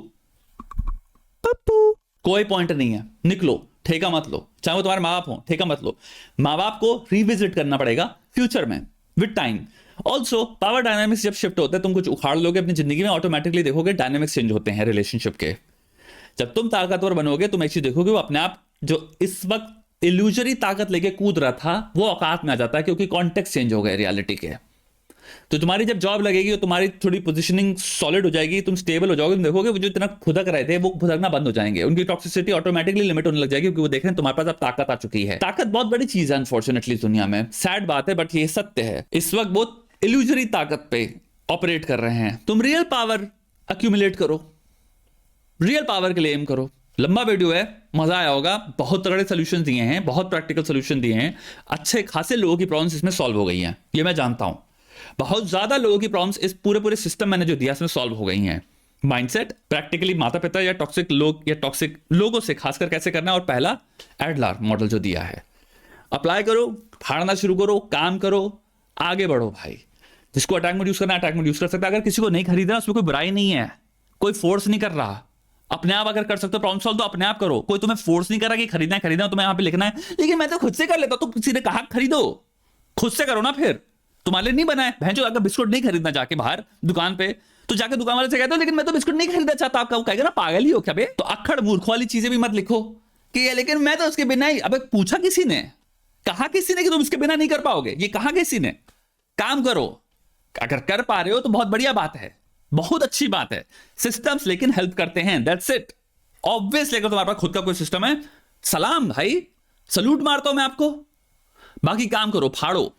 पप्पू कोई पॉइंट नहीं है, निकलो, ठेका मत लो, चाहे वो तुम्हारे माँ बाप हो, ठेका मत लो। माँ बाप को रिविजिट करना पड़ेगा फ्यूचर में with time. Also power dynamics जब शिफ्ट होते हैं, तुम कुछ उखाड़ लोगे अपनी जिंदगी में, ऑटोमेटिकली देखोगे डायनामिक्स चेंज होते हैं रिलेशनशिप के। जब तुम ताकतवर बनोगे तुम एक चीज देखोगे, वो अपने आप जो इस वक्त इल्यूजरी ताकत लेके कूद रहा था वो औकात में आ जाता है, क्योंकि कॉन्टेक्स्ट चेंज हो गए रियलिटी के। तो तुम्हारी जब जॉब लगेगी और तुम्हारी थोड़ी पोजीशनिंग सॉलिड हो जाएगी, तुम स्टेबल हो जाओगे, तुम देखोगे वो जो इतना खुदक रहे थे वो खुदकना बंद हो जाएंगे, उनकी टॉक्सिसिटी ऑटोमेटिकली लिमिट होने लग जाएगी, क्योंकि वो देख रहे हैं तुम्हारे पास अब ताकत आ चुकी है। ताकत बहुत बड़ी चीज है अनफॉर्चुनेटली दुनिया में, सैड बात है बट ये सत्य है। इस वक्त बहुत इल्यूजरी ताकत पे ऑपरेट कर रहे हैं। तुम रियल पावर अक्यूमुलेट करो, रियल पावर के लिए एम करो। लंबा वीडियो है, मजा आया होगा, बहुत तगड़े सोल्यूशन दिए हैं, बहुत प्रैक्टिकल सोल्यूशन दिए हैं, अच्छे खासे लोगों की प्रॉब्लम्स इसमें सॉल्व हो गई हैं, ये मैं जानता हूं। बहुत ज्यादा लोगों की प्रॉब्लम्स इस पूरे सिस्टम मैंने जो दिया इसमें सॉल्व हो गई हैं। माइंडसेट प्रैक्टिकली माता पिता या टॉक्सिक लोग या टॉक्सिक लोगों से खासकर कैसे करना है, और पहला एडलर मॉडल जो दिया है, अप्लाई करो, फाड़ना शुरू करो, काम करो, आगे बढ़ो भाई। जिसको अटैक मोड यूज करना है अटैक मोड यूज कर सकता है। अगर किसी को नहीं खरीदना उसमें कोई बुराई नहीं है, कोई फोर्स नहीं कर रहा। अपने आप अगर कर सकते हो प्रॉब्लम सॉल्व तो अपने आप करो, कोई तुम्हें फोर्स नहीं कर रहा कि खरीदना है तुम्हें यहाँ पे लिखना है। लेकिन मैं तो खुद से कर लेता हूं, तो किसी ने कहा खरीदो, खुद से करो ना। फिर तुम्हारे लिए नहीं बना है। भैंचो अगर बिस्कुट नहीं खरीदना जाके बाहर दुकान पे, तो जाके दुकान वाले से कहते हो लेकिन मैं तो बिस्कुट नहीं खरीदना चाहता। आपका वो कहेगा ना पागल ही हो क्या बे। तो अक्खड़ मूर्ख वाली चीजें भी मत लिखो कि लेकिन मैं तो उसके बिना ही। अबे पूछा किसी ने, कहा किसी ने कि तुम इसके बिना नहीं कर पाओगे? ये कहा किसी ने? काम करो, अगर कर पा रहे हो तो बहुत बढ़िया बात है, बहुत अच्छी बात है। सिस्टम्स लेकिन हेल्प करते हैं, दैट्स इट। ऑब्वियसली अगर तुम्हारे पास खुद का कोई सिस्टम है, सलाम भाई, सल्यूट मारता हूं मैं आपको। बाकी काम करो, फाड़ो।